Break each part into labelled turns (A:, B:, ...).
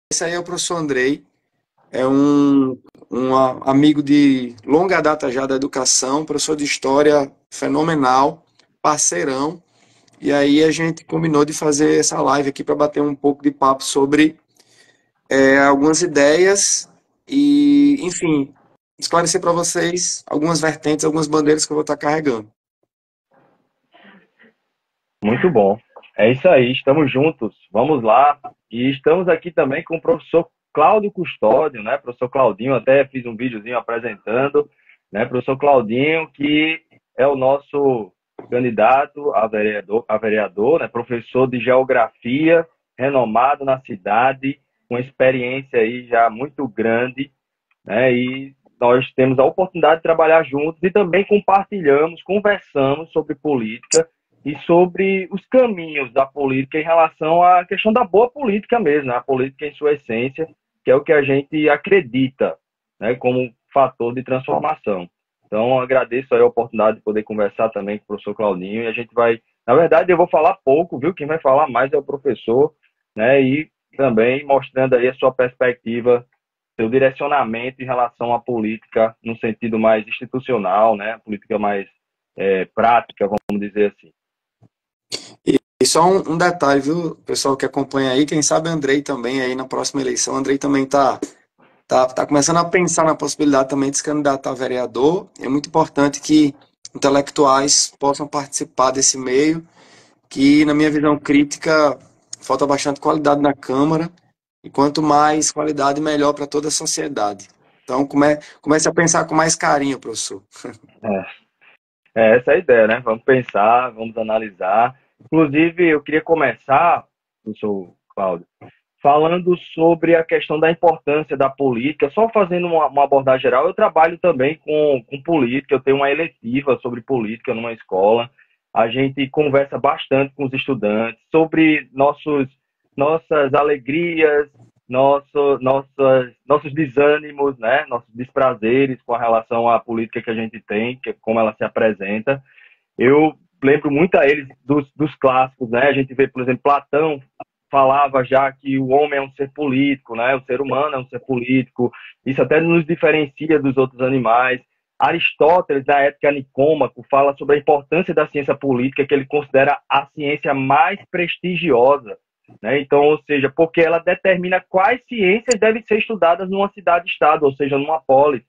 A: Esse aí é o professor Andrei, é um amigo de longa data já da educação, professor de história fenomenal, parceirão. E aí a gente combinou de fazer essa live aqui para bater um pouco de papo sobre algumas ideias e, enfim, esclarecer para vocês algumas vertentes, algumas bandeiras que eu vou estar carregando.
B: Muito bom. É isso aí, estamos juntos. Vamos lá. E estamos aqui também com o professor Cláudio Custódio, né? Professor Claudinho, até fiz um videozinho apresentando, né? Professor Claudinho, que é o nosso candidato a vereador, né? Professor de geografia, renomado na cidade, com experiência aí já muito grande, né? E nós temos a oportunidade de trabalhar juntos e também compartilhamos, conversamos sobre política e sobre os caminhos da política em relação à questão da boa política mesmo, né? A política em sua essência, que é o que a gente acredita, né, como fator de transformação. Então, agradeço aí a oportunidade de poder conversar também com o professor Claudinho e a gente vai, na verdade, eu vou falar pouco, viu? Quem vai falar mais é o professor, né? E também mostrando aí a sua perspectiva, seu direcionamento em relação à política no sentido mais institucional, né? A política mais prática, vamos dizer assim.
A: E só um detalhe, viu, pessoal que acompanha aí, quem sabe Andrei também aí na próxima eleição, Andrei também tá começando a pensar na possibilidade também de se candidatar a vereador. É muito importante que intelectuais possam participar desse meio, que na minha visão crítica falta bastante qualidade na Câmara, e quanto mais qualidade, melhor para toda a sociedade. Então comece a pensar com mais carinho, professor.
B: Essa é a ideia, né? Vamos pensar, vamos analisar. Inclusive, eu queria começar, professor Cláudio, falando sobre a questão da importância da política. Só fazendo uma abordagem geral, eu trabalho também com política, eu tenho uma eletiva sobre política numa escola. A gente conversa bastante com os estudantes sobre nossas alegrias, nossos desânimos, né? Nossos desprazeres com a relação à política que a gente tem, que, como ela se apresenta. Eu lembro muito a eles dos clássicos, né? A gente vê, por exemplo, Platão falava já que o homem é um ser político, né? O ser humano é um ser político. Isso até nos diferencia dos outros animais. Aristóteles, na Ética Nicômaco, fala sobre a importância da ciência política, que ele considera a ciência mais prestigiosa, né? Então, ou seja, porque ela determina quais ciências devem ser estudadas numa cidade-estado, ou seja, numa polis.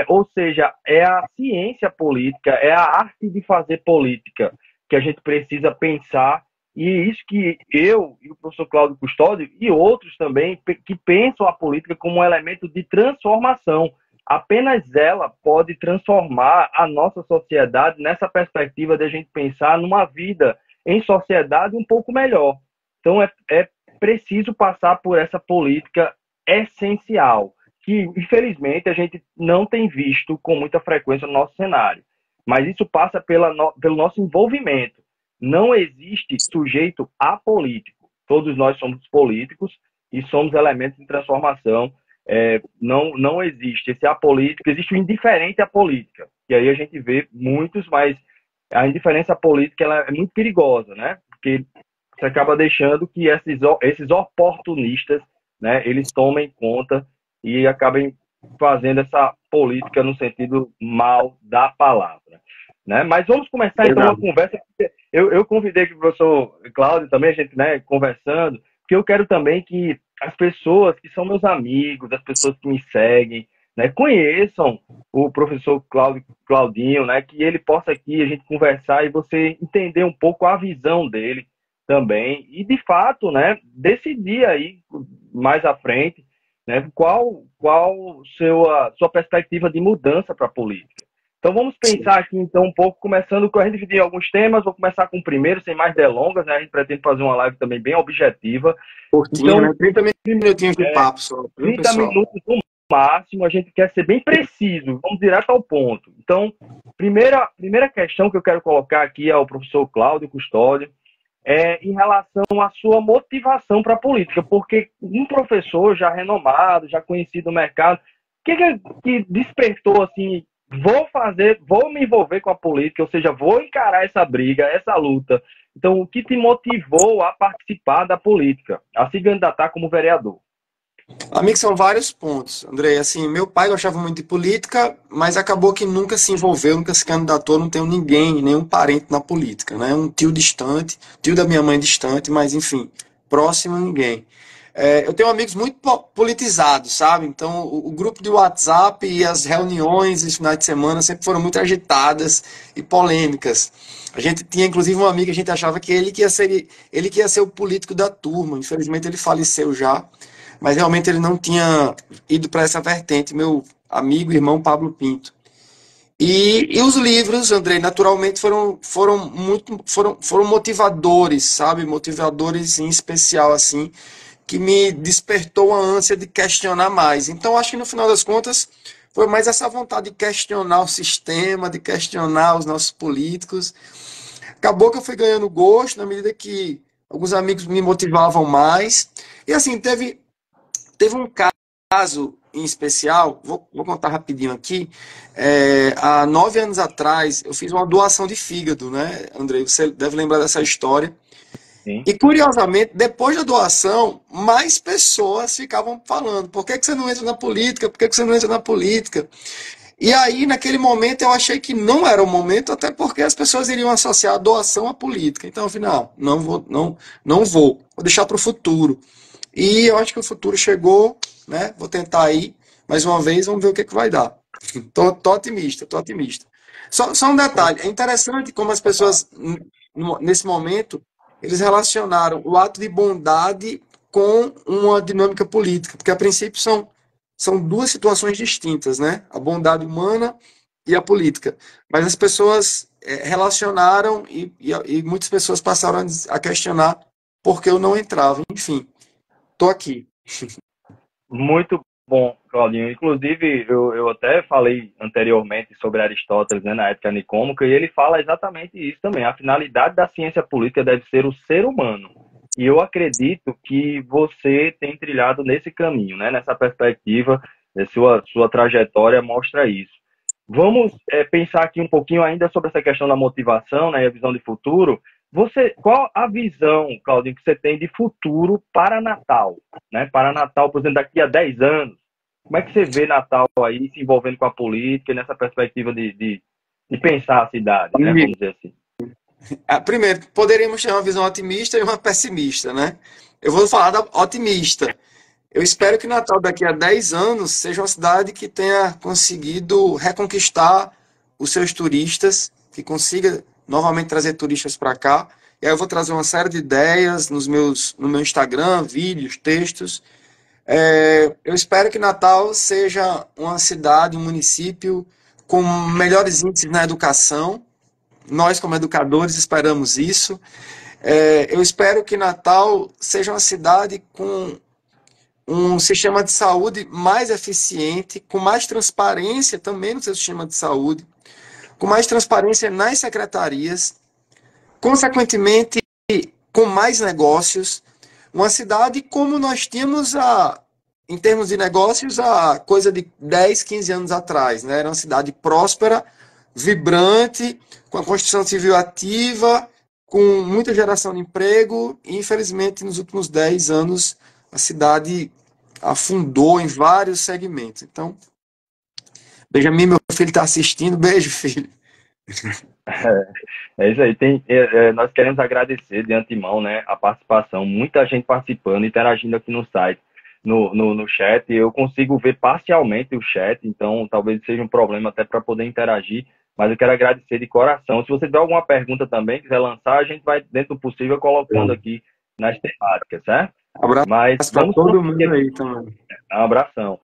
B: Ou seja, é a ciência política, é a arte de fazer política que a gente precisa pensar, e isso que eu e o professor Cláudio Custódio e outros também que pensam a política como um elemento de transformação. Apenas ela pode transformar a nossa sociedade nessa perspectiva de a gente pensar numa vida em sociedade um pouco melhor. Então, é preciso passar por essa política essencial, que infelizmente a gente não tem visto com muita frequência no nosso cenário. Mas isso passa pelo nosso envolvimento. Não existe sujeito apolítico. Todos nós somos políticos e somos elementos de transformação. Não existe esse apolítico, existe o indiferente à política. E aí a gente vê muitos, mas a indiferença política ela é muito perigosa, né? Porque você acaba deixando que esses oportunistas, né, eles tomem conta e acabem fazendo essa política no sentido mal da palavra, né? Mas vamos começar então uma
A: Verdade.
B: conversa. Eu convidei o professor Cláudio também, a gente, né, conversando, porque eu quero também que as pessoas que são meus amigos, as pessoas que me seguem, né, conheçam o professor Claudinho, né, que ele possa aqui a gente conversar e você entender um pouco a visão dele também e de fato, né, decidir aí mais à frente, né, qual sua perspectiva de mudança para a política. Então vamos
A: Sim.
B: pensar aqui então um pouco, começando com a gente dividir alguns temas, vou começar com o primeiro, sem mais delongas, né, a gente pretende fazer uma live também bem objetiva.
A: Curtinho,
B: Então,
A: né? 30 minutinhos de papo só, viu,
B: 30
A: pessoal?
B: minutos no máximo, a gente quer ser bem preciso, vamos direto ao ponto. Então, primeira questão que eu quero colocar aqui ao professor Cláudio Custódio, em relação à sua motivação para a política, porque um professor já renomado, já conhecido no mercado, que despertou assim, vou me envolver com a política, ou seja, vou encarar essa briga, essa luta. Então, o que te motivou a participar da política, a se candidatar como vereador?
A: Amigo, são vários pontos, Andrei. Assim, meu pai gostava muito de política, mas acabou que nunca se envolveu, nunca se candidatou, não tenho ninguém, nenhum parente na política, né? Um tio distante, tio da minha mãe distante, mas enfim, próximo ninguém. Eu tenho amigos muito politizados, sabe? Então, o grupo de WhatsApp e as reuniões e os finais de semana sempre foram muito agitadas e polêmicas. A gente tinha, inclusive, um amigo que a gente achava que ele que ia ser o político da turma. Infelizmente, ele faleceu já, mas realmente ele não tinha ido para essa vertente, meu amigo e irmão Pablo Pinto. E os livros, Andrei, naturalmente foram motivadores, sabe? Motivadores em especial, assim, que me despertou a ânsia de questionar mais. Então, acho que no final das contas, foi mais essa vontade de questionar o sistema, de questionar os nossos políticos. Acabou que eu fui ganhando gosto na medida que alguns amigos me motivavam mais. E assim, teve um caso em especial, vou contar rapidinho aqui. Há 9 anos atrás, eu fiz uma doação de fígado, né, Andrei? Você deve lembrar dessa história.
B: Sim.
A: E curiosamente, depois da doação, mais pessoas ficavam falando: por que você não entra na política? Por que você não entra na política? E aí, naquele momento, eu achei que não era o momento, até porque as pessoas iriam associar a doação à política. Então, afinal, não vou deixar para o futuro. E eu acho que o futuro chegou, né? Vou tentar aí mais uma vez, vamos ver o que, que vai dar. Tô otimista, tô otimista. Só um detalhe, é interessante como as pessoas, nesse momento, eles relacionaram o ato de bondade com uma dinâmica política, porque a princípio são duas situações distintas, né? A bondade humana e a política. Mas as pessoas relacionaram e muitas pessoas passaram a questionar por que eu não entrava. Enfim, tô aqui.
B: Muito bom, Claudinho. Inclusive, eu até falei anteriormente sobre Aristóteles, né, na Ética Nicômaca, e ele fala exatamente isso também. A finalidade da ciência política deve ser o ser humano. E eu acredito que você tem trilhado nesse caminho, né, nessa perspectiva, sua trajetória mostra isso. Vamos pensar aqui um pouquinho ainda sobre essa questão da motivação, né, e a visão de futuro. Qual a visão, Claudinho, que você tem de futuro para Natal? Né? Para Natal, por exemplo, daqui a 10 anos, como é que você vê Natal aí se envolvendo com a política e nessa perspectiva de pensar a cidade, né? Vamos dizer assim.
A: Primeiro, poderíamos ter uma visão otimista e uma pessimista, né? Eu vou falar da otimista. Eu espero que Natal daqui a 10 anos seja uma cidade que tenha conseguido reconquistar os seus turistas, que consiga novamente trazer turistas para cá. E aí eu vou trazer uma série de ideias no meu Instagram, vídeos, textos. Eu espero que Natal seja uma cidade, um município com melhores índices na educação. Nós, como educadores, esperamos isso. Eu espero que Natal seja uma cidade com um sistema de saúde mais eficiente, com mais transparência também no seu sistema de saúde, com mais transparência nas secretarias, consequentemente, com mais negócios. Uma cidade como nós tínhamos em termos de negócios, a coisa de 10, 15 anos atrás, né? Era uma cidade próspera, vibrante, com a construção civil ativa, com muita geração de emprego, e infelizmente nos últimos 10 anos a cidade afundou em vários segmentos. Então, Benjamin, meu filho está assistindo, beijo, filho.
B: É isso aí. Nós queremos agradecer de antemão, né, a participação. Muita gente participando, interagindo aqui no site, no chat. Eu consigo ver parcialmente o chat, então talvez seja um problema até para poder interagir. Mas eu quero agradecer de coração. Se você tiver alguma pergunta também, quiser lançar, a gente vai, dentro do possível, colocando aqui nas temáticas, certo?
A: Abraço para todo mundo aí também.
B: Um abração.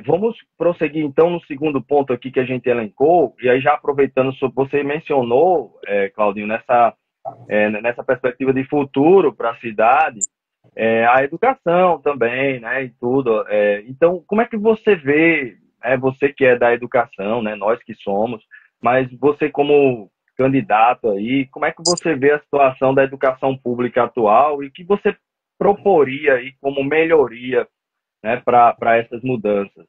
B: Vamos prosseguir, então, no segundo ponto aqui que a gente elencou, e aí já aproveitando, você mencionou, Claudinho, nessa perspectiva de futuro para a cidade, a educação também, né, e tudo. Então, como é que você vê, você que é da educação, né, nós que somos, mas você como candidato aí, como é que você vê a situação da educação pública atual e o que você proporia aí como melhoria, né, para essas mudanças?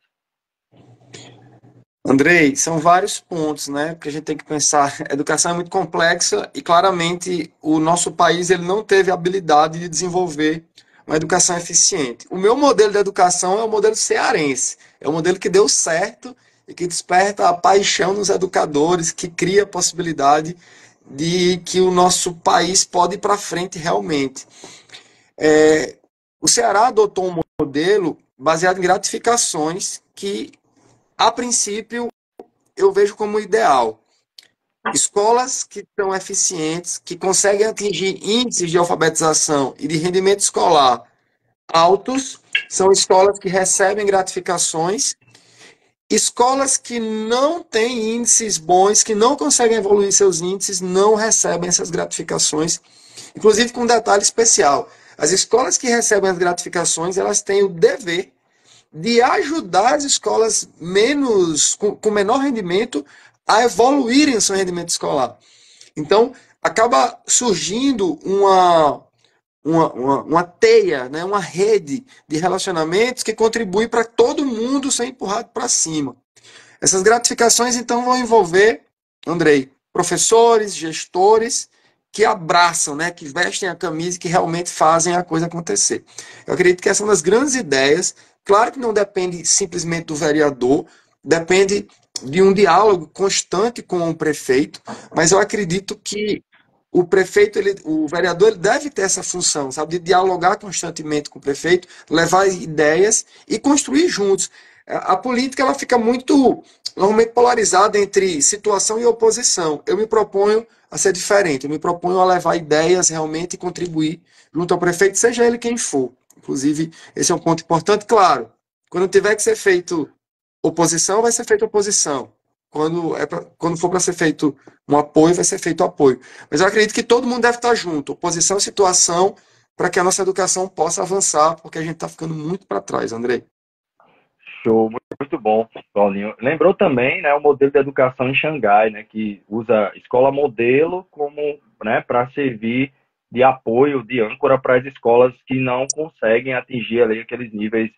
A: Andrei, são vários pontos, né? Porque a gente tem que pensar. A educação é muito complexa e claramente o nosso país ele não teve a habilidade de desenvolver uma educação eficiente. O meu modelo de educação é o modelo cearense. É o modelo que deu certo e que desperta a paixão nos educadores, que cria a possibilidade de que o nosso país pode ir para frente realmente. O Ceará adotou um modelo baseado em gratificações que, a princípio, eu vejo como ideal. Escolas que são eficientes, que conseguem atingir índices de alfabetização e de rendimento escolar altos, são escolas que recebem gratificações. Escolas que não têm índices bons, que não conseguem evoluir seus índices, não recebem essas gratificações. Inclusive com um detalhe especial. As escolas que recebem as gratificações, elas têm o dever de ajudar as escolas com menor rendimento a evoluírem o seu rendimento escolar. Então, acaba surgindo uma teia, né, uma rede de relacionamentos que contribui para todo mundo ser empurrado para cima. Essas gratificações, então, vão envolver, Andrei, professores, gestores que abraçam, né, que vestem a camisa e que realmente fazem a coisa acontecer. Eu acredito que essa é uma das grandes ideias. Claro que não depende simplesmente do vereador, depende de um diálogo constante com o prefeito, mas eu acredito que o prefeito, o vereador, ele deve ter essa função, sabe, de dialogar constantemente com o prefeito, levar ideias e construir juntos. A política ela fica muito normalmente polarizada entre situação e oposição. Eu me proponho a ser diferente, eu me proponho a levar ideias realmente e contribuir junto ao prefeito, seja ele quem for. Inclusive, esse é um ponto importante, claro. Quando tiver que ser feito oposição, vai ser feita oposição. Quando for para ser feito um apoio, vai ser feito apoio. Mas eu acredito que todo mundo deve estar junto, oposição e situação, para que a nossa educação possa avançar, porque a gente está ficando muito para trás, Andrei.
B: Show, muito bom, Paulinho. Lembrou também, né, o modelo de educação em Xangai, né, que usa escola modelo como, né, para servir de apoio, de âncora para as escolas que não conseguem atingir ali aqueles níveis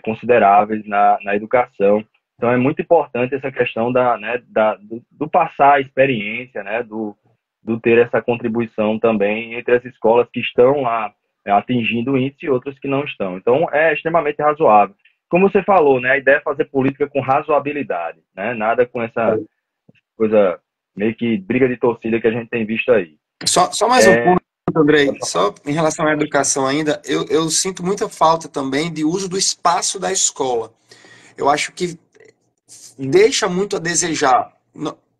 B: consideráveis na educação. Então é muito importante essa questão do passar a experiência, né, do ter essa contribuição também entre as escolas que estão lá atingindo o índice e outras que não estão. Então é extremamente razoável. Como você falou, né, a ideia é fazer política com razoabilidade, né, nada com essa coisa meio que briga de torcida que a gente tem visto aí.
A: Só mais um ponto, Andrei, só em relação à educação ainda, eu sinto muita falta também de uso do espaço da escola. Eu acho que deixa muito a desejar.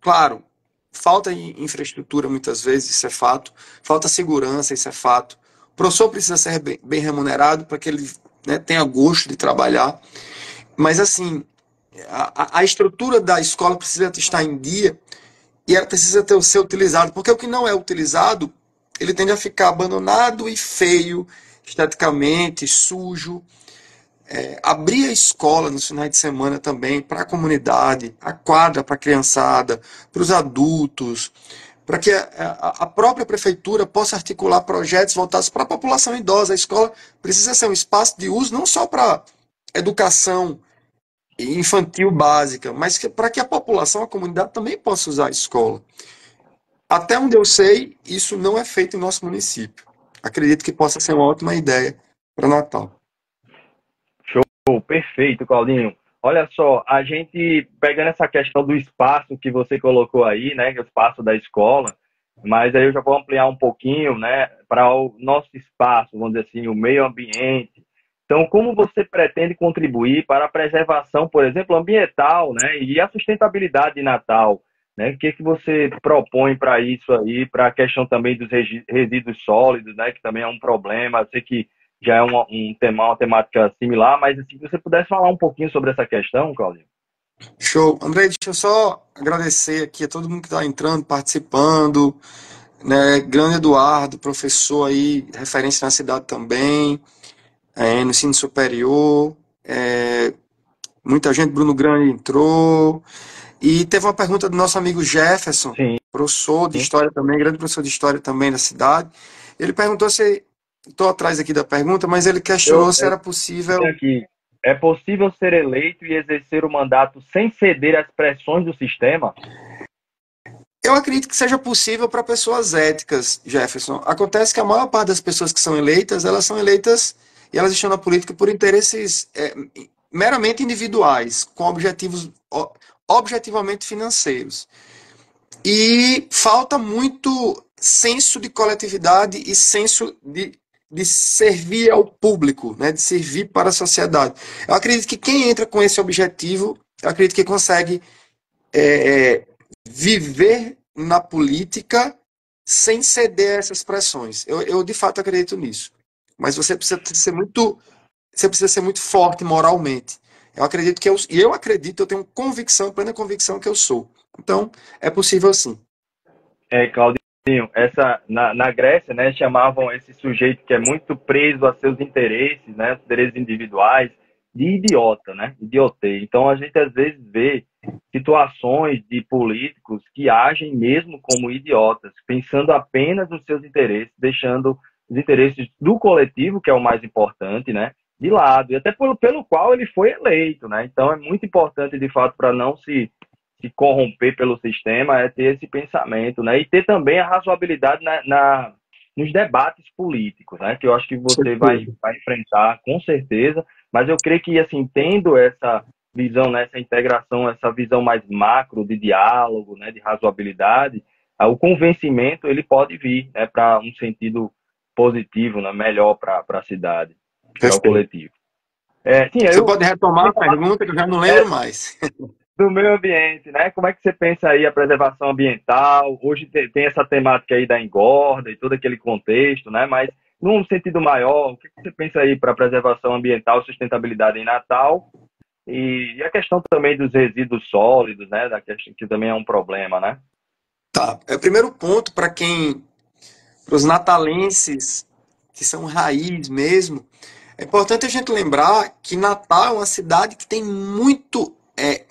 A: Claro, falta infraestrutura muitas vezes, isso é fato. Falta segurança, isso é fato. O professor precisa ser bem remunerado para que ele, né, tenha gosto de trabalhar. Mas, assim, a estrutura da escola precisa estar em dia e ela precisa ser utilizada, porque o que não é utilizado, ele tende a ficar abandonado e feio, esteticamente, sujo. Abrir a escola nos finais de semana também para a comunidade, a quadra para a criançada, para os adultos, para que a própria prefeitura possa articular projetos voltados para a população idosa. A escola precisa ser um espaço de uso não só para educação infantil básica, mas para que a população, a comunidade também possa usar a escola. Até onde eu sei, isso não é feito em nosso município. Acredito que possa ser uma ótima ideia para Natal.
B: Show, perfeito, Claudinho. Olha só, a gente pegando essa questão do espaço que você colocou aí, né, que é o espaço da escola, mas aí eu já vou ampliar um pouquinho, né, para o nosso espaço, vamos dizer assim, o meio ambiente. Então, como você pretende contribuir para a preservação, por exemplo, ambiental, né, e a sustentabilidtema de Natal, né? O que você propõe para isso aí, para a questão também dos resíduos sólidos, né, que também é um problema. Eu sei que já é uma temática similar, mas assim, se você pudesse falar um pouquinho sobre essa questão, Claudio.
A: Show. André, deixa eu só agradecer aqui a todo mundo que está entrando, participando, né? Grande Eduardo, professor aí, referência na cidade também, no ensino superior. Muita gente, Bruno Grande entrou. E teve uma pergunta do nosso amigo Jefferson,
B: Sim.
A: professor de história também, grande professor de história também da cidade. Ele perguntou se. Estou atrás aqui da pergunta, mas ele questionou se era possível.
B: Aqui. É possível ser eleito e exercer o mandato sem ceder às pressões do sistema?
A: Eu acredito que seja possível para pessoas éticas, Jefferson. Acontece que a maior parte das pessoas que elas são eleitas e elas estão na política por interesses meramente individuais, com objetivos objetivamente financeiros. E falta muito senso de coletividade e senso de servir ao público, né, de servir para a sociedade. Eu acredito que quem entra com esse objetivo, eu acredito que consegue viver na política sem ceder a essas pressões. Eu de fato acredito nisso. Mas você precisa ser muito forte moralmente. Eu acredito que eu acredito, eu tenho convicção, plena convicção que eu sou. Então, é possível sim.
B: Claudinho, na Grécia, né, chamavam esse sujeito que é muito preso a seus interesses, né, os interesses individuais, de idiota, né, idioteio. Então, a gente às vezes vê situações de políticos que agem mesmo como idiotas, pensando apenas nos seus interesses, deixando os interesses do coletivo, que é o mais importante, né, de lado, e até pelo qual ele foi eleito, né. Então, é muito importante, de fato, para não se corromper pelo sistema, é ter esse pensamento, né? E ter também a razoabilidade nos debates políticos, né? Que eu acho que você vai enfrentar, com certeza, mas eu creio que, assim, tendo essa visão, né, essa integração, essa visão mais macro de diálogo, né, de razoabilidade, o convencimento, ele pode vir, né, para um sentido positivo, né, melhor para a cidade, para o coletivo.
A: Sim, você pode retomar a pergunta que eu já não lembro mais.
B: Do meio ambiente, né? Como é que você pensa aí a preservação ambiental? Hoje tem essa temática aí da engorda e todo aquele contexto, né? Mas num sentido maior, o que você pensa aí para a preservação ambiental, sustentabilidade em Natal e a questão também dos resíduos sólidos, né? Da questão que também é um problema, né?
A: Tá. Primeiro ponto para os natalenses que são raiz mesmo, é importante a gente lembrar que Natal é uma cidade que tem muito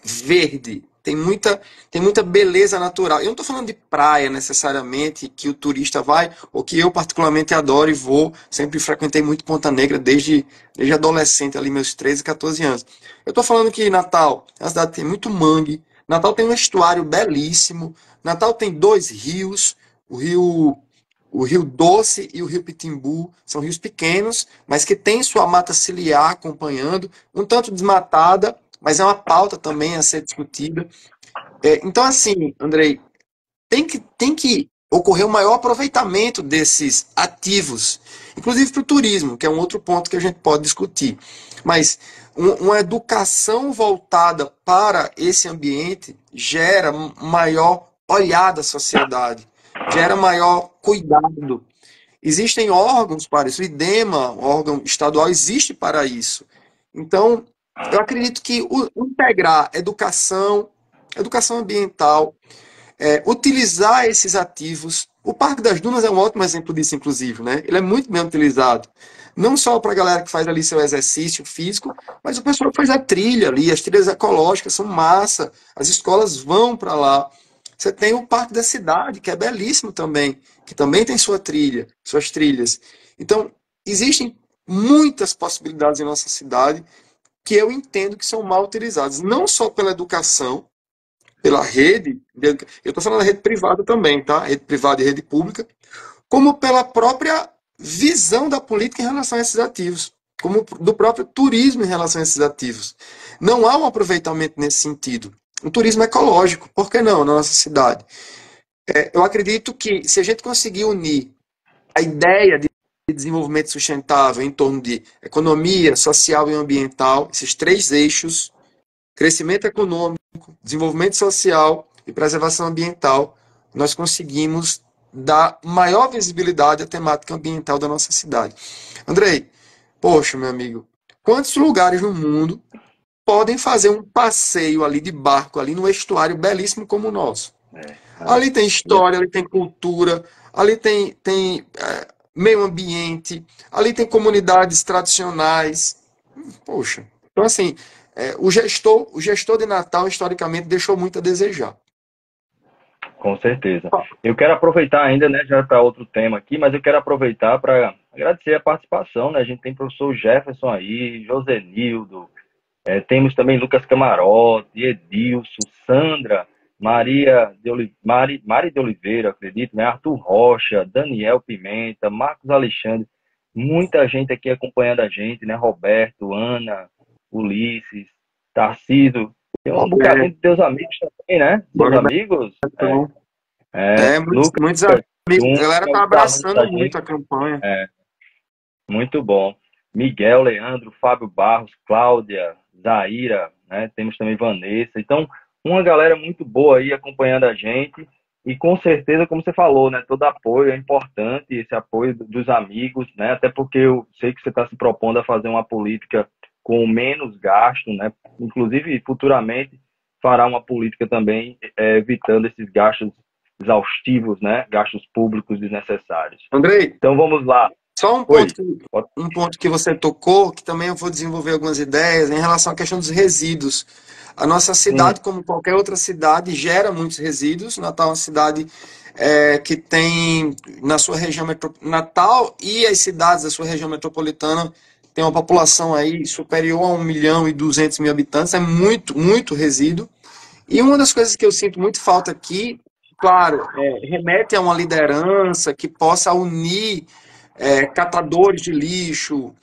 A: verde, tem muita beleza natural. Eu não estou falando de praia necessariamente, que o turista vai, ou que eu particularmente adoro e vou. Sempre frequentei muito Ponta Negra desde adolescente, ali meus 13, 14 anos. Eu estou falando que Natal é uma cidade que tem muito mangue, Natal tem um estuário belíssimo, Natal tem dois rios, o rio o Rio Doce e o Rio Pitimbu são rios pequenos, mas que têm sua mata ciliar acompanhando, um tanto desmatada, mas é uma pauta também a ser discutida. Então, assim, Andrei, tem que ocorrer um maior aproveitamento desses ativos, inclusive para o turismo, que é um outro ponto que a gente pode discutir. Mas uma educação voltada para esse ambiente gera maior olhar da sociedade, gera maior cuidado. Existem órgãos para isso, o IDEMA, o órgão estadual, existe para isso. Então, eu acredito que integrar educação ambiental, utilizar esses ativos. O Parque das Dunas é um ótimo exemplo disso, inclusive, né? Ele é muito bem utilizado. Não só para a galera que faz ali seu exercício físico, mas o pessoal que faz a trilha ali, as trilhas ecológicas são massa, as escolas vão para lá. Você tem o Parque da Cidade, que é belíssimo também, que também tem sua trilha, suas trilhas. Então, existem muitas possibilidades em nossa cidade que eu entendo que são mal utilizadas, não só pela educação, pela rede, eu estou falando da rede privada também, tá? Rede privada e rede pública, como pela própria visão da política em relação a esses ativos, como do próprio turismo em relação a esses ativos. Não há um aproveitamento nesse sentido. Um turismo ecológico, por que não, na nossa cidade? Eu acredito que se a gente conseguir unir a ideia de desenvolvimento sustentável em torno de economia, social e ambiental, esses três eixos, crescimento econômico, desenvolvimento social e preservação ambiental, nós conseguimos dar maior visibilidade à temática ambiental da nossa cidade. Andrei, poxa, meu amigo, quantos lugares no mundo podem fazer um passeio ali de barco, ali no estuário belíssimo como o nosso? Ali tem história, ali tem cultura, ali tem meio ambiente, ali tem comunidades tradicionais. Poxa, então assim, o gestor de Natal, historicamente, deixou muito a desejar.
B: Com certeza. Eu quero aproveitar ainda, né, já para outro tema aqui, mas eu quero aproveitar para agradecer a participação, né? A gente tem o professor Jefferson aí, Josenildo, temos também Lucas Camarote, Edilson, Sandra, Mari de Oliveira, acredito, né? Arthur Rocha, Daniel Pimenta, Marcos Alexandre, muita gente aqui acompanhando a gente, né? Roberto, Ana, Ulisses, Tarciso, tem um bocadinho de teus amigos também, né? Seus
A: Bora,
B: amigos,
A: Betão. Muitos,
B: Lucas
A: muitos amigos. A
B: Jun,
A: galera
B: que é
A: tá
B: um dos alunos
A: abraçando
B: da
A: muito
B: gente,
A: a campanha.
B: muito bom. Miguel, Leandro, Fábio Barros, Cláudia, Zaira, né? Temos também Vanessa. Então, uma galera muito boa aí acompanhando a gente. E com certeza, como você falou, né? Todo apoio é importante, esse apoio dos amigos, né? Até porque eu sei que você está se propondo a fazer uma política com menos gasto, né? Inclusive, futuramente, fará uma política também evitando esses gastos exaustivos, né? Gastos públicos desnecessários.
A: Andrei,
B: Então, vamos lá.
A: só
B: Oi.
A: um ponto que você tocou, que também eu vou desenvolver algumas ideias em relação à questão dos resíduos. A nossa cidade, como qualquer outra cidade, gera muitos resíduos. Natal é uma cidade que tem, na sua região Natal e as cidades da sua região metropolitana tem uma população aí superior a 1.200.000 habitantes. É muito, muito resíduo. E uma das coisas que eu sinto muito falta aqui, claro, remete a uma liderança que possa unir catadores de lixo,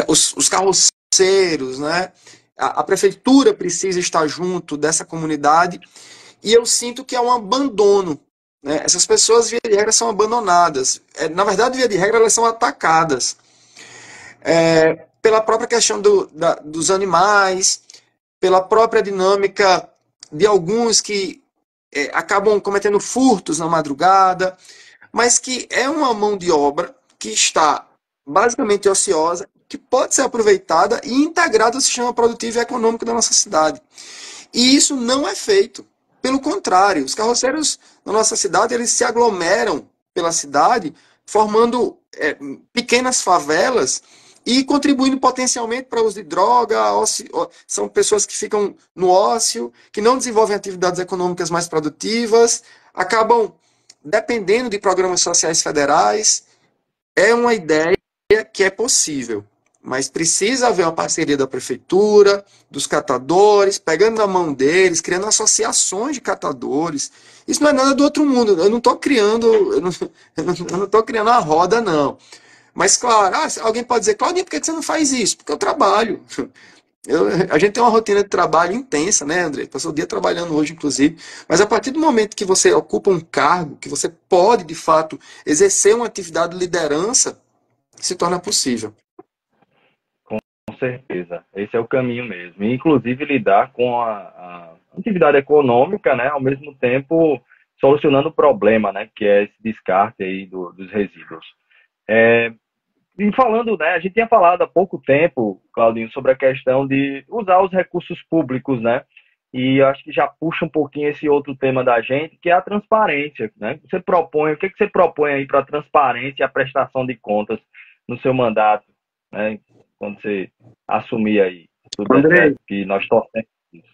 A: os carroceiros, né? A prefeitura precisa estar junto dessa comunidade e eu sinto que é um abandono. Né? Essas pessoas, via de regra, são abandonadas. Na verdade, via de regra, elas são atacadas pela própria questão dos animais, pela própria dinâmica de alguns que acabam cometendo furtos na madrugada, mas que é uma mão de obra que está basicamente ociosa, que pode ser aproveitada e integrada ao sistema produtivo e econômico da nossa cidade. E isso não é feito. Pelo contrário, os carroceiros na nossa cidade eles se aglomeram pela cidade, formando pequenas favelas e contribuindo potencialmente para o uso de droga. São pessoas que ficam no ócio, que não desenvolvem atividades econômicas mais produtivas, acabam dependendo de programas sociais federais. É uma ideia que é possível, mas precisa haver uma parceria da prefeitura, dos catadores, pegando na mão deles, criando associações de catadores. Isso não é nada do outro mundo. Eu não estou criando, eu não estou criando a roda, não. Mas, claro, alguém pode dizer, Claudinho, por que você não faz isso? Porque eu trabalho. A gente tem uma rotina de trabalho intensa, né, André? Passou o dia trabalhando hoje, inclusive. Mas a partir do momento que você ocupa um cargo, que você pode, de fato, exercer uma atividade de liderança, se torna possível.
B: Com certeza, esse é o caminho mesmo. E, inclusive, lidar com a atividade econômica, né, ao mesmo tempo solucionando o problema, né, que é esse descarte aí dos resíduos. E falando, né, a gente tinha falado há pouco tempo, Claudinho, sobre a questão de usar os recursos públicos, né? E eu acho que já puxa um pouquinho esse outro tema da gente, que é a transparência, né? Você propõe, o que você propõe aí para a transparência e a prestação de contas no seu mandato, né? Quando você assumir aí tudo der
A: André,
B: certo, que nós torcemos isso.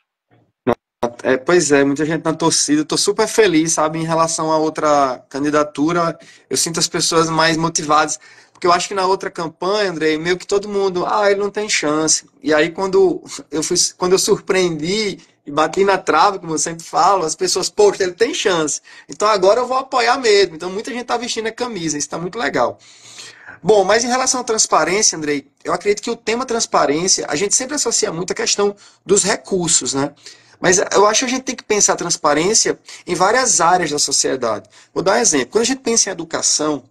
A: pois é, muita gente na torcida. Estou super feliz, sabe, em relação à outra candidatura. Eu sinto as pessoas mais motivadas. Porque eu acho que na outra campanha, André, meio que todo mundo, ele não tem chance. E aí, quando eu surpreendi e bati na trave, como eu sempre falo, as pessoas, poxa, ele tem chance. Então agora eu vou apoiar mesmo. Então muita gente está vestindo a camisa, isso está muito legal. Bom, mas em relação à transparência, Andrei, eu acredito que o tema transparência, a gente sempre associa muito a questão dos recursos, né? Mas eu acho que a gente tem que pensar a transparência em várias áreas da sociedade. Vou dar um exemplo. Quando a gente pensa em educação,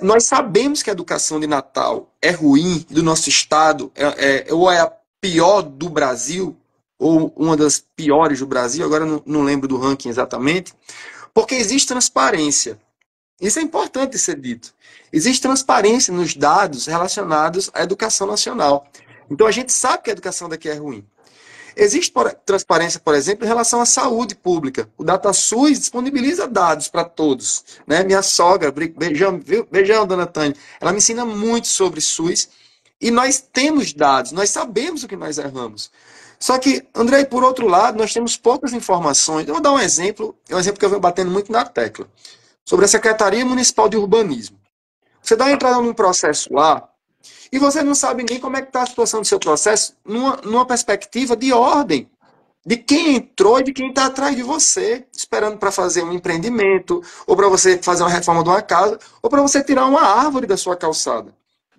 A: nós sabemos que a educação de Natal é ruim, do nosso estado, ou é a pior do Brasil, ou uma das piores do Brasil, agora não lembro do ranking exatamente, porque existe transparência. Isso é importante ser dito. Existe transparência nos dados relacionados à educação nacional. Então a gente sabe que a educação daqui é ruim. Existe transparência, por exemplo, em relação à saúde pública. O DataSUS disponibiliza dados para todos. Né? Minha sogra, beijão, viu? Beijão, dona Tânia, ela me ensina muito sobre SUS e nós temos dados, nós sabemos o que nós erramos. Só que, André, por outro lado, nós temos poucas informações. Eu vou dar um exemplo, é um exemplo que eu venho batendo muito na tecla, sobre a Secretaria Municipal de Urbanismo. Você dá uma entrada num processo lá, e você não sabe nem como é que está a situação do seu processo numa perspectiva de ordem de quem entrou e de quem está atrás de você, esperando para fazer um empreendimento, ou para você fazer uma reforma de uma casa, ou para você tirar uma árvore da sua calçada.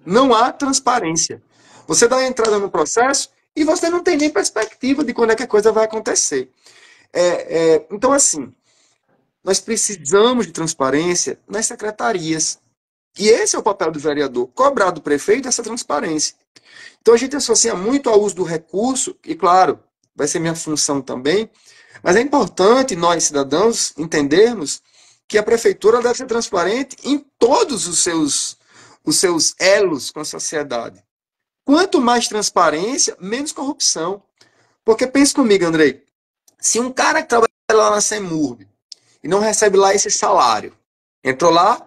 A: Não há transparência. Você dá a entrada no processo e você não tem nem perspectiva de quando é que a coisa vai acontecer. Então, assim, nós precisamos de transparência nas secretarias. E esse é o papel do vereador, cobrar do prefeito essa transparência. Então a gente associa muito ao uso do recurso, e claro, vai ser minha função também, mas é importante nós, cidadãos, entendermos que a prefeitura deve ser transparente em todos os seus elos com a sociedade. Quanto mais transparência, menos corrupção. Porque pense comigo, Andrei, se um cara que trabalha lá na CEMURB e não recebe lá esse salário, entrou lá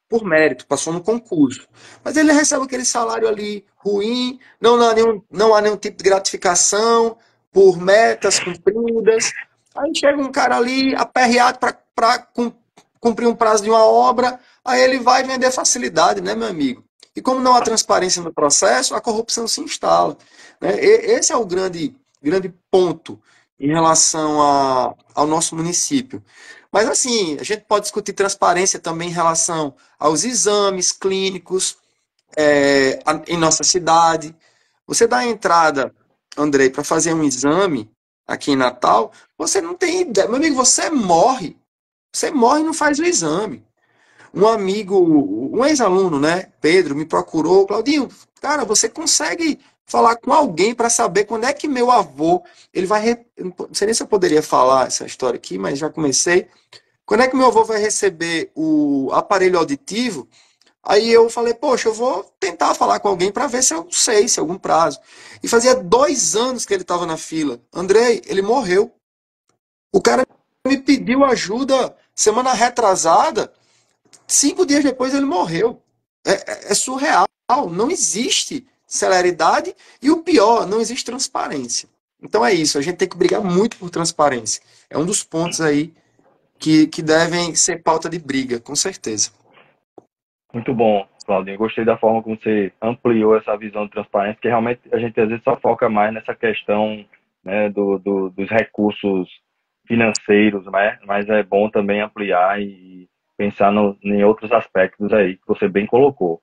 A: por mérito, passou no concurso. Mas ele recebe aquele salário ali ruim, não há nenhum tipo de gratificação por metas cumpridas. Aí chega um cara ali aperreado para cumprir um prazo de uma obra, aí ele vai vender facilidade, né, meu amigo? E como não há transparência no processo, a corrupção se instala. Né? Esse é o grande ponto em relação ao nosso município. Mas assim, a gente pode discutir transparência também em relação aos exames clínicos em nossa cidade. Você dá a entrada, Andrei, para fazer um exame aqui em Natal, você não tem ideia. Meu amigo, você morre. Você morre e não faz o exame. Um amigo, um ex-aluno, né, Pedro, me procurou, Claudinho, cara, você consegue falar com alguém para saber quando é que meu avô, ele vai, não sei nem se eu poderia falar essa história aqui, mas já comecei. Quando é que meu avô vai receber o aparelho auditivo? Aí eu falei, poxa, eu vou tentar falar com alguém para ver se eu sei, se é algum prazo. E fazia 2 anos que ele estava na fila. Andrei, ele morreu. O cara me pediu ajuda semana retrasada. 5 dias depois ele morreu. É surreal. Não existe celeridade e o pior, não existe transparência. Então é isso. A gente tem que brigar muito por transparência. É um dos pontos aí que devem ser pauta de briga, com certeza.
B: Muito bom, Claudinho. Gostei da forma como você ampliou essa visão de transparência, porque realmente a gente às vezes só foca mais nessa questão, né, dos recursos financeiros, né? Mas é bom também ampliar e pensar em outros aspectos aí que você bem colocou.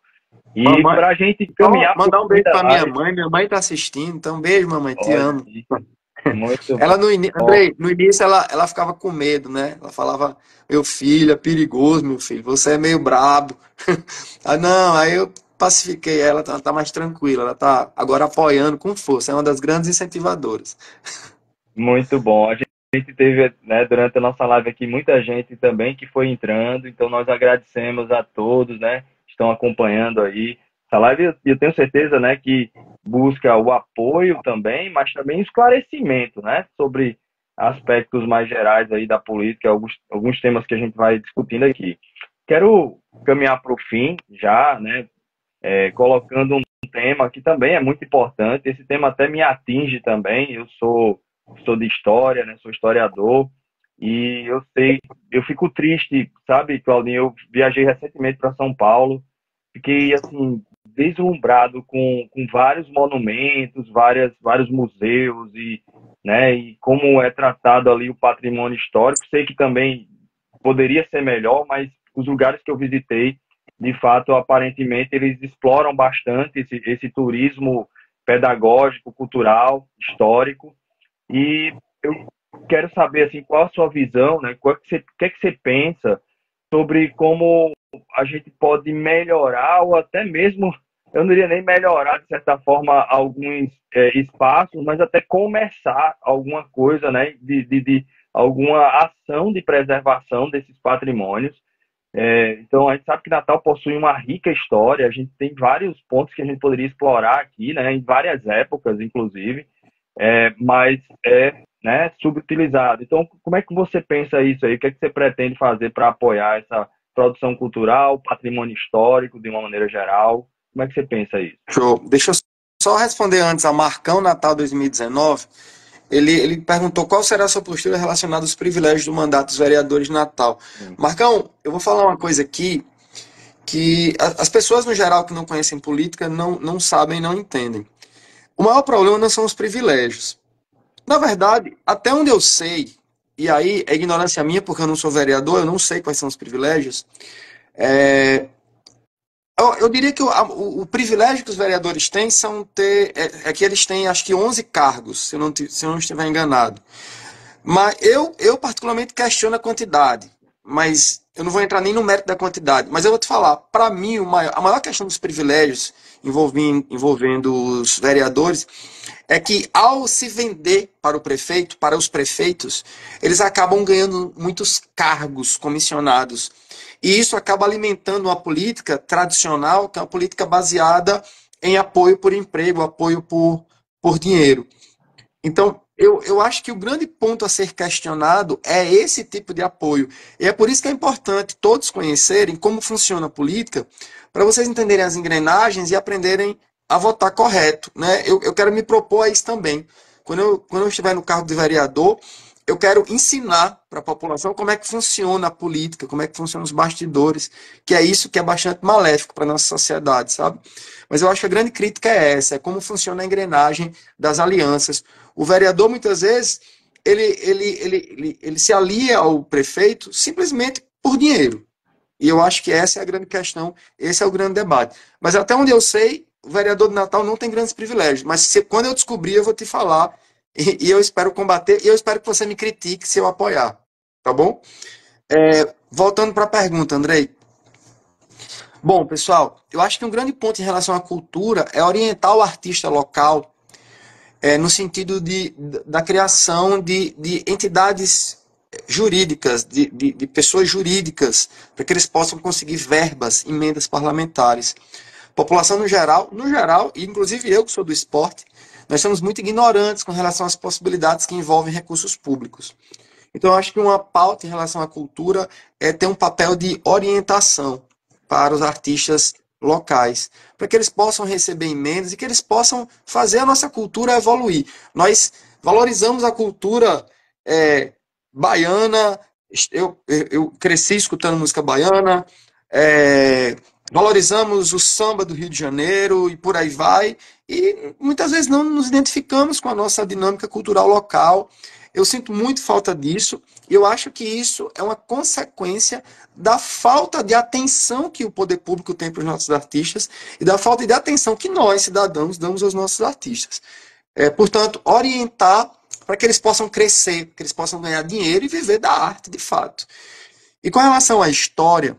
B: E
A: Mamãe,
B: para a gente
A: só
B: caminhar para o
A: mandar um
B: fim
A: beijo
B: da
A: para minha
B: live,
A: mãe. Minha mãe tá assistindo, então beijo, mamãe, te
B: olha
A: amo.
B: aí, muito
A: Ela no início,
B: bom.
A: Andrei, no início ela ficava com medo, né? Ela falava, meu filho, é perigoso, meu filho, você é meio brabo. Ah, não, aí eu pacifiquei ela, tá mais tranquila, ela tá agora apoiando com força, é uma das grandes incentivadoras.
B: Muito bom. A gente teve, né, durante a nossa live aqui, muita gente também que foi entrando, então nós agradecemos a todos, né, que estão acompanhando aí. Essa live, eu tenho certeza, né, que busca o apoio também, mas também esclarecimento, né, sobre aspectos mais gerais aí da política, alguns temas que a gente vai discutindo aqui. Quero caminhar para o fim já, né, colocando um tema que também é muito importante. Esse tema até me atinge também. Eu sou de história, né? Sou historiador e eu sei, eu fico triste, sabe, Claudinho? Eu viajei recentemente para São Paulo, fiquei assim deslumbrado com vários monumentos, vários museus e, né? E como é tratado ali o patrimônio histórico. Sei que também poderia ser melhor, mas os lugares que eu visitei, de fato, aparentemente, eles exploram bastante esse turismo pedagógico, cultural, histórico. E eu quero saber assim, qual a sua visão, né? O que é que você pensa sobre como a gente pode melhorar ou até mesmo, eu não diria nem melhorar, de certa forma, alguns espaços, mas até começar alguma coisa, né? De alguma ação de preservação desses patrimônios. Então, a gente sabe que Natal possui uma rica história, a gente tem vários pontos que a gente poderia explorar aqui, né, em várias épocas, inclusive, mas né, subutilizado. Então, como é que você pensa isso aí? O que é que você pretende fazer para apoiar essa produção cultural, patrimônio histórico, de uma maneira geral? Como é que você pensa isso?
A: Show. Deixa eu só responder antes a Marcão Natal 2019. Ele perguntou qual será a sua postura relacionada aos privilégios do mandato dos vereadores de Natal.
B: Sim.
A: Marcão, eu vou falar uma coisa aqui que as pessoas no geral que não conhecem política não sabem, não entendem. O maior problema não são os privilégios. Na verdade, até onde eu sei, e aí é ignorância minha, porque eu não sou vereador, eu não sei quais são os privilégios. é, eu diria que o privilégio que os vereadores têm são é que eles têm, acho que 11 cargos, se eu não estiver enganado. Mas eu particularmente questiono a quantidade, mas eu não vou entrar nem no mérito da quantidade. Mas eu vou te falar, para mim, a maior questão dos privilégios envolvendo os vereadores é que ao se vender para o prefeito, para os prefeitos, eles acabam ganhando muitos cargos comissionados. E isso acaba alimentando uma política tradicional, que é uma política baseada em apoio por emprego, apoio por dinheiro. Então, eu acho que o grande ponto a ser questionado é esse tipo de apoio. E é por isso que é importante todos conhecerem como funciona a política, para vocês entenderem as engrenagens e aprenderem a votar correto. Né? Eu quero me propor a isso também. Quando eu estiver no cargo de vereador, eu quero ensinar para a população como é que funciona a política, como é que funcionam os bastidores, que é isso que é bastante maléfico para a nossa sociedade, sabe? Mas eu acho que a grande crítica é essa, é como funciona a engrenagem das alianças. O vereador, muitas vezes, ele se alia ao prefeito simplesmente por dinheiro. E eu acho que essa é a grande questão, esse é o grande debate. Mas até onde eu sei, o vereador de Natal não tem grandes privilégios. Mas quando eu descobrir, eu vou te falar. E eu espero combater, e eu espero que você me critique se eu apoiar. Tá bom? Voltando para a pergunta, Andrei. Bom, pessoal, eu acho que um grande ponto em relação à cultura é orientar o artista local no sentido da criação de entidades jurídicas, de pessoas jurídicas, para que eles possam conseguir verbas, emendas parlamentares. População no geral, e inclusive eu que sou do esporte, nós somos muito ignorantes com relação às possibilidades que envolvem recursos públicos. Então, eu acho que uma pauta em relação à cultura é ter um papel de orientação para os artistas locais, para que eles possam receber emendas e que eles possam fazer a nossa cultura evoluir. Nós valorizamos a cultura baiana, eu cresci escutando música baiana, valorizamos o samba do Rio de Janeiro e por aí vai, e muitas vezes não nos identificamos com a nossa dinâmica cultural local. Eu sinto muito falta disso, e eu acho que isso é uma consequência da falta de atenção que o poder público tem para os nossos artistas e da falta de atenção que nós, cidadãos, damos aos nossos artistas. Portanto, orientar para que eles possam crescer, que eles possam ganhar dinheiro e viver da arte de fato. E com relação à história,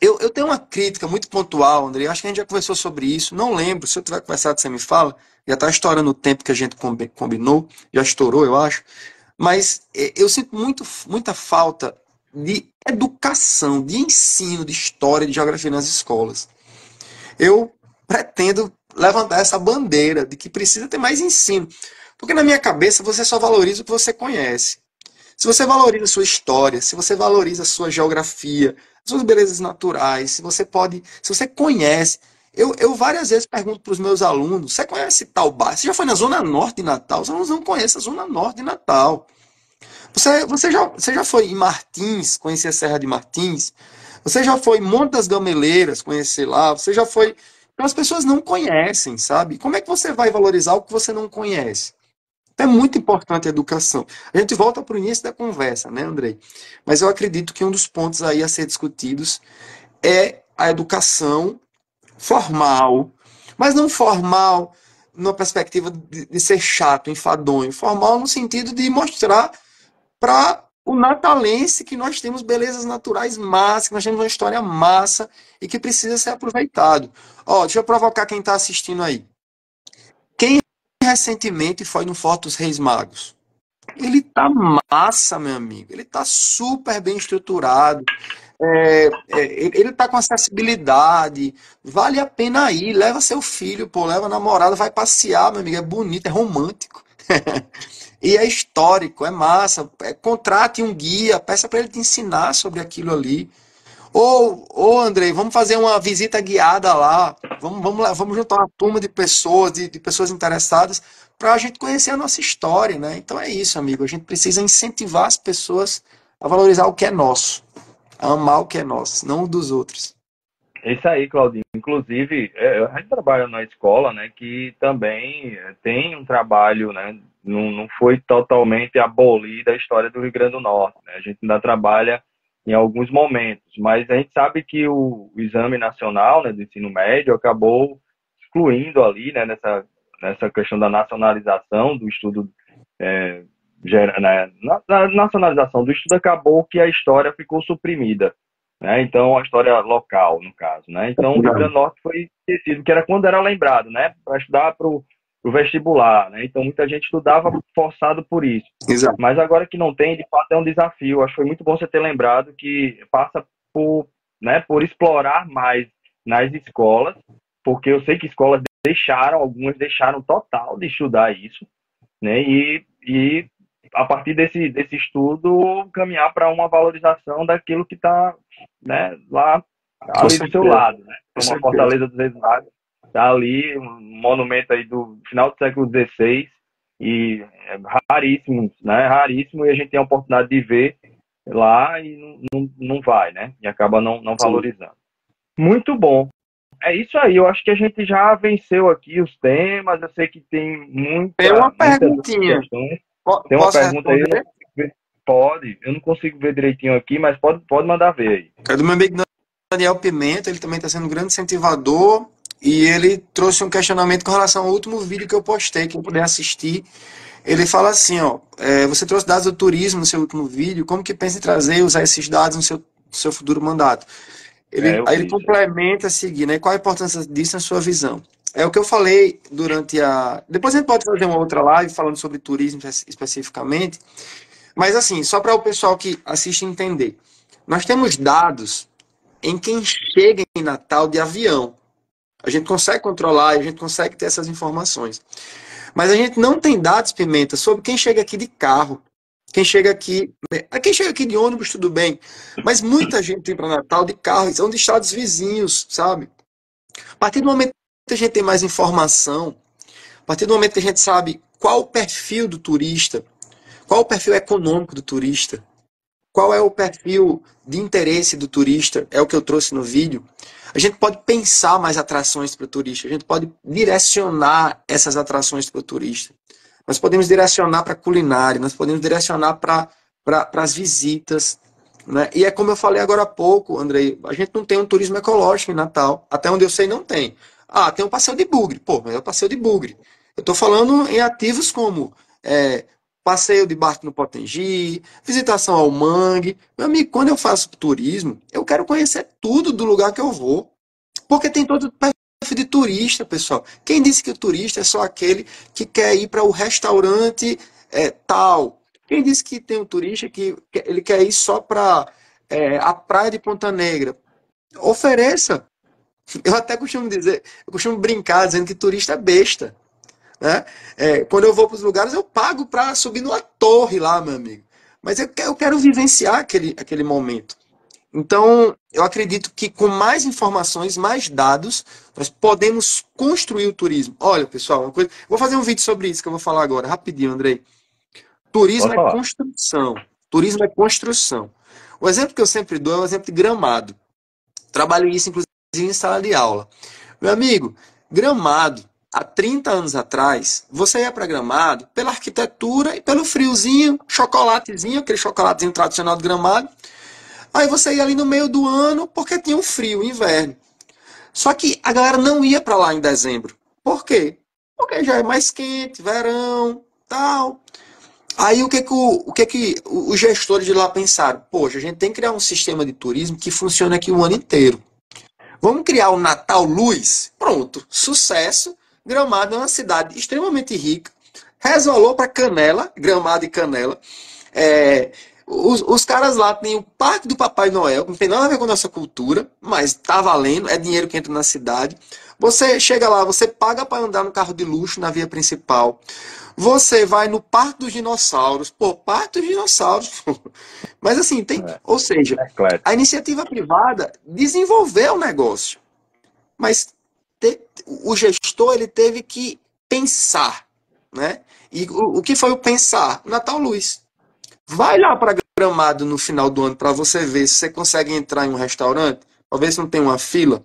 A: eu tenho uma crítica muito pontual, André. Acho que a gente já conversou sobre isso. Não lembro. Se eu tiver conversado, você me fala. Já está estourando o tempo que a gente combinou. Já estourou, eu acho. Mas eu sinto muita falta de educação, de ensino, de história, de geografia nas escolas. Eu pretendo levantar essa bandeira de que precisa ter mais ensino. Porque na minha cabeça você só valoriza o que você conhece. Se você valoriza a sua história, se você valoriza a sua geografia, as suas belezas naturais, se você conhece. Eu várias vezes pergunto para os meus alunos: você conhece tal bairro? Você já foi na Zona Norte de Natal? Os alunos não conhecem a Zona Norte de Natal. Você já foi em Martins, conhecer a Serra de Martins? Você já foi em Monte das Gameleiras, conhecer lá? Você já foi. Então as pessoas não conhecem, sabe? Como é que você vai valorizar o que você não conhece? É muito importante a educação. A gente volta para o início da conversa, né, Andrei? Mas eu acredito que um dos pontos aí a ser discutidos é a educação formal, mas não formal numa perspectiva de ser chato, enfadonho, formal no sentido de mostrar para o natalense que nós temos belezas naturais massas, que nós temos uma história massa e que precisa ser aproveitado. Ó, deixa eu provocar quem está assistindo aí. Quem recentemente foi no Forte dos Reis Magos? Ele tá massa, meu amigo. Ele tá super bem estruturado. Ele tá com acessibilidade. Vale a pena ir. Leva seu filho, pô, leva a namorada, vai passear, meu amigo. É bonito, é romântico. E é histórico, é massa. Contrate um guia, peça para ele te ensinar sobre aquilo ali. Ô Andrei, vamos fazer uma visita guiada lá. Vamos juntar uma turma de pessoas, de pessoas interessadas, para a gente conhecer a nossa história, né? Então é isso, amigo. A gente precisa incentivar as pessoas a valorizar o que é nosso, a amar o que é nosso, não o dos outros.
B: É isso aí, Claudinho. Inclusive, a gente trabalha na escola, né, que também tem um trabalho, né, não foi totalmente abolida a história do Rio Grande do Norte, né? A gente ainda trabalha em alguns momentos, mas a gente sabe que o Exame Nacional, né, do ensino médio acabou excluindo ali, né, nessa questão da nacionalização do estudo, né, na nacionalização do estudo acabou que a história ficou suprimida, né? Então, a história local, no caso, né? Então, o Rio Grande do Norte foi esquecido, que era quando era lembrado, né, para estudar para o vestibular, né? Então, muita gente estudava forçado por isso.
A: Exato.
B: Mas agora que não tem, de fato, é um desafio. Acho que foi muito bom você ter lembrado que passa por, né, por explorar mais nas escolas, porque eu sei que escolas algumas deixaram total de estudar isso, né? E a partir desse estudo, caminhar para uma valorização daquilo que está, né, lá ali do seu lado, né? Uma Fortaleza dos Reis Magos, está ali, um monumento aí do final do século XVI, e é raríssimo, né? Raríssimo, e a gente tem a oportunidade de ver lá e não vai, né? E acaba não valorizando. Muito bom. É isso aí, eu acho que a gente já venceu aqui os temas, eu sei que tem
A: Tem uma perguntinha.
B: Tem uma pergunta aí, eu não consigo ver direitinho aqui, mas pode mandar ver aí.
A: É do meu amigo Daniel Pimenta, ele também está sendo um grande incentivador, e ele trouxe um questionamento com relação ao último vídeo que eu postei, quem puder assistir. Ele fala assim, ó, você trouxe dados do turismo no seu último vídeo, como que pensa em trazer e usar esses dados no seu futuro mandato? Aí ele complementa a seguir, né? Qual a importância disso na sua visão? É o que eu falei durante a... Depois a gente pode fazer uma outra live falando sobre turismo especificamente, mas assim, só para o pessoal que assiste entender. Nós temos dados em quem chega em Natal de avião. A gente consegue controlar, a gente consegue ter essas informações. Mas a gente não tem dados, Pimenta, sobre quem chega aqui de carro. Quem chega aqui de ônibus, tudo bem. Mas muita gente vem para Natal de carro, são de estados vizinhos, sabe? A partir do momento que a gente tem mais informação, a partir do momento que a gente sabe qual o perfil do turista, qual o perfil econômico do turista, qual é o perfil de interesse do turista, é o que eu trouxe no vídeo, a gente pode pensar mais atrações para o turista, a gente pode direcionar essas atrações para o turista. Nós podemos direcionar para a culinária, nós podemos direcionar para as visitas. Né? E é como eu falei agora há pouco, Andrei, a gente não tem um turismo ecológico em Natal. Até onde eu sei, não tem. Ah, tem um passeio de bugre. Pô, mas é o passeio de bugre. Eu estou falando em ativos como passeio de barco no Potengi, visitação ao mangue. Meu amigo, quando eu faço turismo, eu quero conhecer tudo do lugar que eu vou. Porque tem todo perfil de turista, pessoal. Quem disse que o turista é só aquele que quer ir para o restaurante tal? Quem disse que tem um turista que ele quer ir só para a praia de Ponta Negra? Ofereça. Eu até costumo dizer, eu costumo brincar dizendo que turista é besta. Né? Quando eu vou para os lugares, eu pago para subir numa torre lá, meu amigo. Mas eu quero vivenciar aquele momento. Então, eu acredito que com mais informações, mais dados, nós podemos construir o turismo. Olha, pessoal, uma coisa. Vou fazer um vídeo sobre isso que eu vou falar agora, rapidinho, Andrei. Turismo é construção. Turismo é construção. O exemplo que eu sempre dou é o exemplo de Gramado. Trabalho isso, inclusive, em sala de aula. Meu amigo, Gramado, há 30 anos atrás, você ia para Gramado pela arquitetura e pelo friozinho, chocolatezinho, aquele chocolatezinho tradicional de Gramado. Aí você ia ali no meio do ano porque tinha um frio, inverno. Só que a galera não ia para lá em dezembro. Por quê? Porque já é mais quente, verão, tal. Aí o que que os gestores de lá pensaram? Poxa, a gente tem que criar um sistema de turismo que funcione aqui o ano inteiro. Vamos criar o Natal Luz? Pronto, sucesso. Gramado é uma cidade extremamente rica. Resolou para Canela, Gramado e Canela. Os caras lá têm o Parque do Papai Noel, não tem nada a ver com a nossa cultura, mas tá valendo, é dinheiro que entra na cidade. Você chega lá, você paga para andar no carro de luxo na via principal. Você vai no Parque dos Dinossauros. Pô, Parque dos Dinossauros. Mas assim, ou seja, a iniciativa privada desenvolveu o negócio. Mas o gestor ele teve que pensar, né? E o que foi o pensar? Natal Luz. Vai lá para Gramado no final do ano para você ver se você consegue entrar em um restaurante, para ver se não tem uma fila.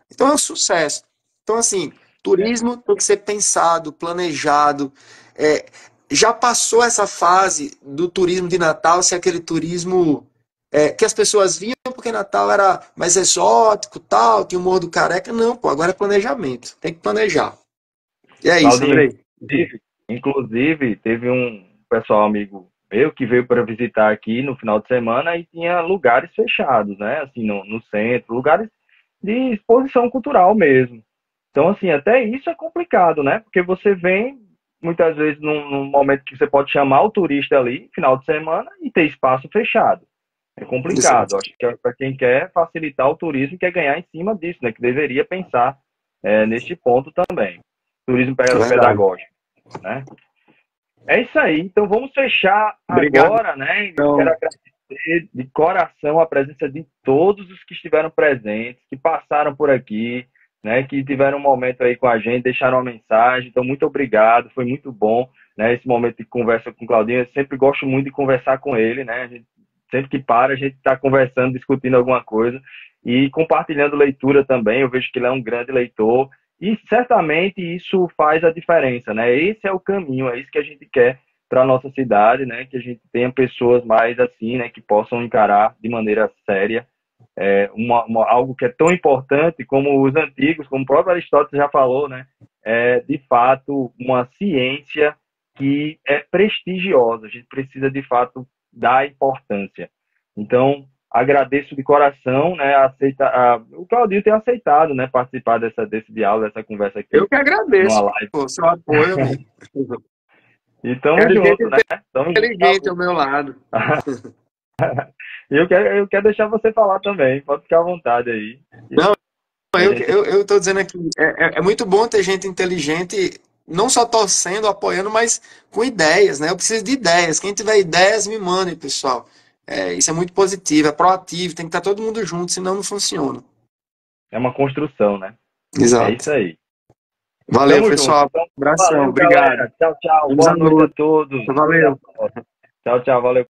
A: Então é um sucesso. Então, assim, turismo tem que ser pensado, planejado. já passou essa fase do turismo de Natal, ser aquele turismo que as pessoas vinham porque Natal era mais exótico, tal, tinha o Morro do Careca. Não, pô, agora é planejamento. Tem que planejar. E é isso,
B: Claudinho,
A: Andrei.
B: inclusive, teve um pessoal amigo meu que veio para visitar aqui no final de semana e tinha lugares fechados, né? Assim, no centro, lugares de exposição cultural mesmo. Então, assim, até isso é complicado, né? Porque você vem, muitas vezes, num momento que você pode chamar o turista ali, final de semana, e ter espaço fechado. É complicado.
A: Exato.
B: Acho que é para quem quer facilitar o turismo, quer ganhar em cima disso, né? Que deveria pensar neste ponto também. Turismo
A: É verdade.
B: pedagógico, né? É isso aí. Então vamos fechar
A: Obrigado.
B: agora, né? Eu quero agradecer de coração a presença de todos os que estiveram presentes, que passaram por aqui, né? Que tiveram um momento aí com a gente, deixaram uma mensagem. Então muito obrigado, foi muito bom, né? Esse momento de conversa com o Claudinho. Eu sempre gosto muito de conversar com ele, né? A gente, sempre que para, a gente está conversando, discutindo alguma coisa e compartilhando leitura também. Eu vejo que ele é um grande leitor. E certamente isso faz a diferença, né? Esse é o caminho, é isso que a gente quer para a nossa cidade, né? Que a gente tenha pessoas mais assim, né? Que possam encarar de maneira séria algo que é tão importante como os antigos, como o próprio Aristóteles já falou, né? É de fato uma ciência que é prestigiosa. A gente precisa de fato dar importância. Então, agradeço de coração, né, o Claudinho ter aceitado, né, participar desse diálogo, dessa conversa
A: Eu
B: aqui
A: que
B: numa
A: agradeço,
B: live.
A: pô, seu apoio, amigo.
B: E tamo
A: Quero gente
B: junto, né? Tamo
A: inteligente
B: junto.
A: ao meu lado.
B: E eu quero deixar você falar também, pode ficar à vontade aí.
A: Não,
B: E a gente...
A: eu tô dizendo aqui, é muito bom ter gente inteligente, não só torcendo, apoiando, mas com ideias, né? Eu preciso de ideias. Quem tiver ideias, me mande, pessoal. Isso é muito positivo, é proativo, tem que estar todo mundo junto, senão não funciona.
B: É uma construção, né? É isso
A: Exato.
B: aí.
A: Valeu,
B: Tamo junto.
A: pessoal.
B: Então,
A: Abração,
B: valeu,
A: obrigado.
B: galera. Tchau, tchau.
A: Vamos
B: Boa
A: à
B: noite a
A: noite.
B: todos. Até a
A: Valeu.
B: próxima. Tchau, tchau. Valeu.